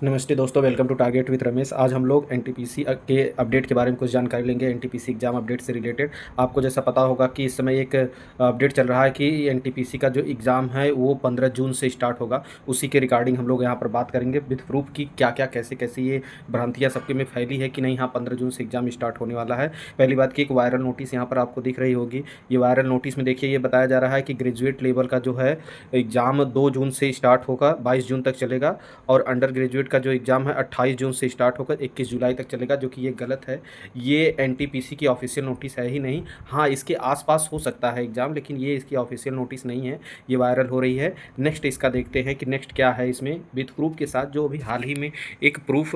नमस्ते दोस्तों, welcome to target with Ramesh. आज हम लोग एनटीपीसी के अपडेट के बारे में कुछ जानकारी लेंगे। एनटीपीसी एग्ज़ाम अपडेट से रिलेटेड आपको जैसा पता होगा कि इस समय एक अपडेट चल रहा है कि एनटीपीसी का जो एग्ज़ाम है वो 15 जून से स्टार्ट होगा। उसी के रिगार्डिंग हम लोग यहाँ पर बात करेंगे विद प्रूफ कि क्या क्या कैसे कैसे ये भ्रांतियाँ सबके में फैली है कि नहीं, हाँ 15 जून से एग्ज़ाम स्टार्ट होने वाला है। पहली बात की एक वायरल नोटिस यहाँ पर आपको दिख रही होगी। ये वायरल नोटिस में देखिए ये बताया जा रहा है कि ग्रेजुएट लेवल का जो है एग्ज़ाम 2 जून से स्टार्ट होगा, 22 जून तक चलेगा। और अंडर ग्रेजुएट का जो एग्ज़ाम है 28 जून से स्टार्ट होकर 21 जुलाई तक चलेगा, जो कि ये गलत है। ये एनटीपीसी की ऑफिशियल नोटिस है ही नहीं। हाँ, इसके आसपास हो सकता है एग्ज़ाम, लेकिन ये इसकी ऑफिशियल नोटिस नहीं है। ये वायरल हो रही है। नेक्स्ट इसका देखते हैं कि नेक्स्ट क्या है इसमें विद प्रूफ के साथ। जो अभी हाल ही में एक प्रूफ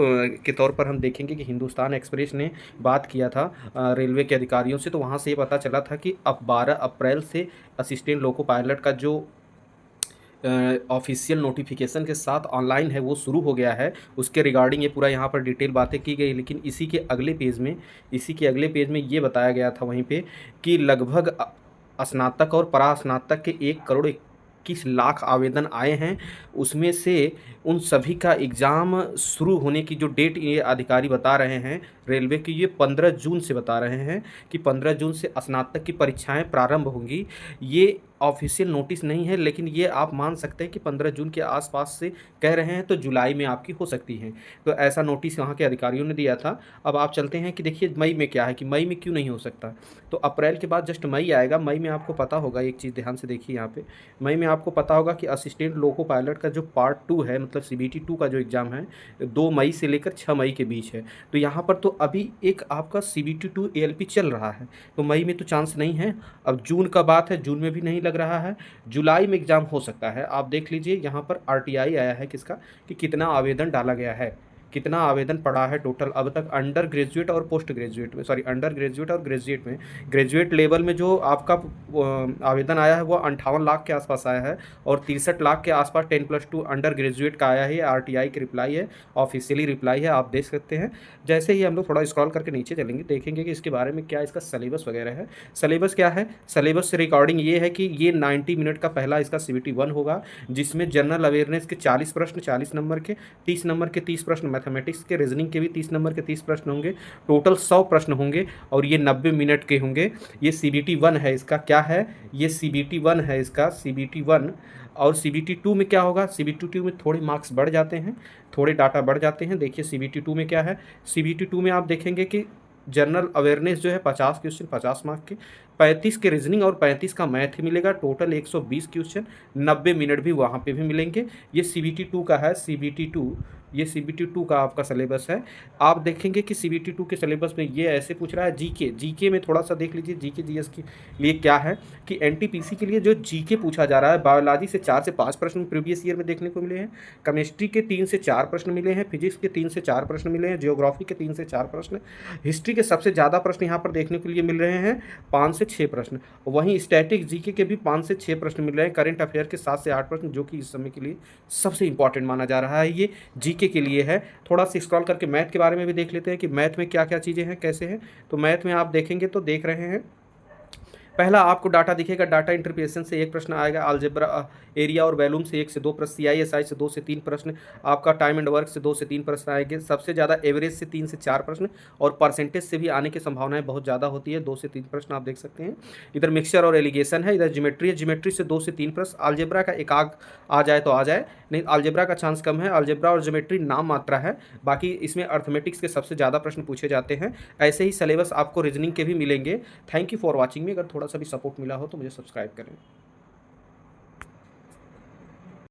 के तौर पर हम देखेंगे कि हिंदुस्तान एक्सप्रेस ने बात किया था रेलवे के अधिकारियों से, तो वहाँ से ये पता चला था कि अब 12 अप्रैल से असिस्टेंट लोको पायलट का जो ऑफिशियल नोटिफिकेशन के साथ ऑनलाइन है वो शुरू हो गया है। उसके रिगार्डिंग ये पूरा यहाँ पर डिटेल बातें की गई, लेकिन इसी के अगले पेज में ये बताया गया था वहीं पे कि लगभग स्नातक और परास्नातक के 1 करोड़ 21 लाख आवेदन आए हैं। उसमें से उन सभी का एग्ज़ाम शुरू होने की जो डेट ये अधिकारी बता रहे हैं रेलवे की, ये 15 जून से बता रहे हैं कि 15 जून से स्नातक की परीक्षाएं प्रारंभ होंगी। ये ऑफिशियल नोटिस नहीं है, लेकिन ये आप मान सकते हैं कि 15 जून के आसपास से कह रहे हैं, तो जुलाई में आपकी हो सकती हैं। तो ऐसा नोटिस वहाँ के अधिकारियों ने दिया था। अब आप चलते हैं कि देखिए मई में क्या है, कि मई में क्यों नहीं हो सकता। तो अप्रैल के बाद जस्ट मई आएगा। मई में आपको पता होगा, एक चीज़ ध्यान से देखिए यहाँ पे, मई में आपको पता होगा कि असिस्टेंट लोको पायलट का जो पार्ट 2 है, मतलब सीबीटी 2 का जो एग्ज़ाम है 2 मई से लेकर 6 मई के बीच है। तो यहाँ पर तो अभी एक आपका सीबीटी 2 एएलपी चल रहा है, तो मई में तो चांस नहीं है। अब जून का बात है, जून में भी नहीं लग रहा है। जुलाई में एग्ज़ाम हो सकता है। आप देख लीजिए यहाँ पर आरटीआई आया है किसका, कि कितना आवेदन डाला गया है, कितना आवेदन पड़ा है टोटल अब तक अंडर ग्रेजुएट और पोस्ट ग्रेजुएट में, सॉरी अंडर ग्रेजुएट और ग्रेजुएट में। ग्रेजुएट लेवल में जो आपका आवेदन आया है वो 58 लाख के आसपास आया है, और 63 लाख के आसपास 10+2 अंडर ग्रेजुएट का आया है। ये आरटीआई की रिप्लाई है, ऑफिशियली रिप्लाई है, आप देख सकते हैं। जैसे ही हम लोग थोड़ा स्क्रॉल करके नीचे चलेंगे देखेंगे कि इसके बारे में क्या इसका सिलेबस वगैरह है। सिलेबस क्या है, सिलेबस से रिकॉर्डिंग ये है कि ये 90 मिनट का पहला इसका सीबीटी 1 होगा, जिसमें जनरल अवेयरनेस के 40 प्रश्न 40 नंबर के, 30 नंबर के 30 प्रश्न, मैथमेटिक्स के रीजनिंग के भी 30 नंबर के 30 प्रश्न होंगे। टोटल 100 प्रश्न होंगे और ये 90 मिनट के होंगे। ये सीबीटी 1 है इसका, क्या है ये सीबीटी 1 है इसका, सीबीटी 1। और सीबीटी 2 में क्या होगा, सीबीटी 2 में थोड़े मार्क्स बढ़ जाते हैं, थोड़े डाटा बढ़ जाते हैं। देखिए सीबीटी 2 में क्या है, सीबीटी 2 में आप देखेंगे कि जनरल अवेयरनेस जो है 50 क्वेश्चन 50 मार्क के, 35 के रीजनिंग और 35 का मैथ ही मिलेगा। टोटल 120 क्वेश्चन, 90 मिनट भी वहाँ पे भी मिलेंगे। ये सीबीटी 2 का है, सीबीटी 2, ये सीबीटी 2 का आपका सिलेबस है। आप देखेंगे कि सीबीटी 2 के सिलेबस में ये ऐसे पूछ रहा है। जीके में थोड़ा सा देख लीजिए जीके जीएस के लिए क्या है, कि एनटीपीसी के लिए जो जीके पूछा जा रहा है, बायोलॉजी से 4 से 5 प्रश्न प्रीवियस ईयर में देखने को मिले हैं, केमिस्ट्री के 3 से 4 प्रश्न मिले हैं, फिजिक्स के 3 से 4 प्रश्न मिले हैं, जियोग्राफी के 3 से 4 प्रश्न, हिस्ट्री के सबसे ज़्यादा प्रश्न यहाँ पर देखने के लिए मिल रहे हैं 5 से 6 प्रश्न। वहीं स्टैटिक जीके के भी 5 से 6 प्रश्न मिल रहे हैं। करंट अफेयर के 7 से 8 प्रश्न, जो कि इस समय के लिए सबसे इंपॉर्टेंट माना जा रहा है, ये जीके के लिए है। थोड़ा सा स्क्रॉल करके मैथ के बारे में भी देख लेते हैं कि मैथ में क्या क्या चीज़ें हैं, कैसे हैं। तो मैथ में आप देखेंगे तो देख रहे हैं, पहला आपको डाटा दिखेगा, डाटा इंटरप्रिटेशन से 1 प्रश्न आएगा, अलजेब्रा एरिया और वैल्यूम से 1 से 2 प्रश्न, सीआईएसआई से 2 से 3 प्रश्न, आपका टाइम एंड वर्क से 2 से 3 प्रश्न आएंगे। सबसे ज़्यादा एवरेज से 3 से 4 प्रश्न, और परसेंटेज से भी आने की संभावनाएं बहुत ज़्यादा होती है, 2 से 3 प्रश्न आप देख सकते हैं। इधर मिक्सचर और एलिगेशन है, इधर ज्योमेट्री है, ज्योमेट्री से 2 से 3 प्रश्न। अलजेब्रा का एक आग आ जाए तो आ जाए, नहीं अलजेब्रा का चांस कम है। अलजेब्रा और ज्योमेट्री नाम मात्रा है, बाकी इसमें अर्थमेटिक्स के सबसे ज़्यादा प्रश्न पूछे जाते हैं। ऐसे ही सिलेबस आपको रीजनिंग के भी मिलेंगे। थैंक यू फॉर वॉचिंग मी। अगर थोड़ा सा भी सपोर्ट मिला हो तो मुझे सब्सक्राइब करें।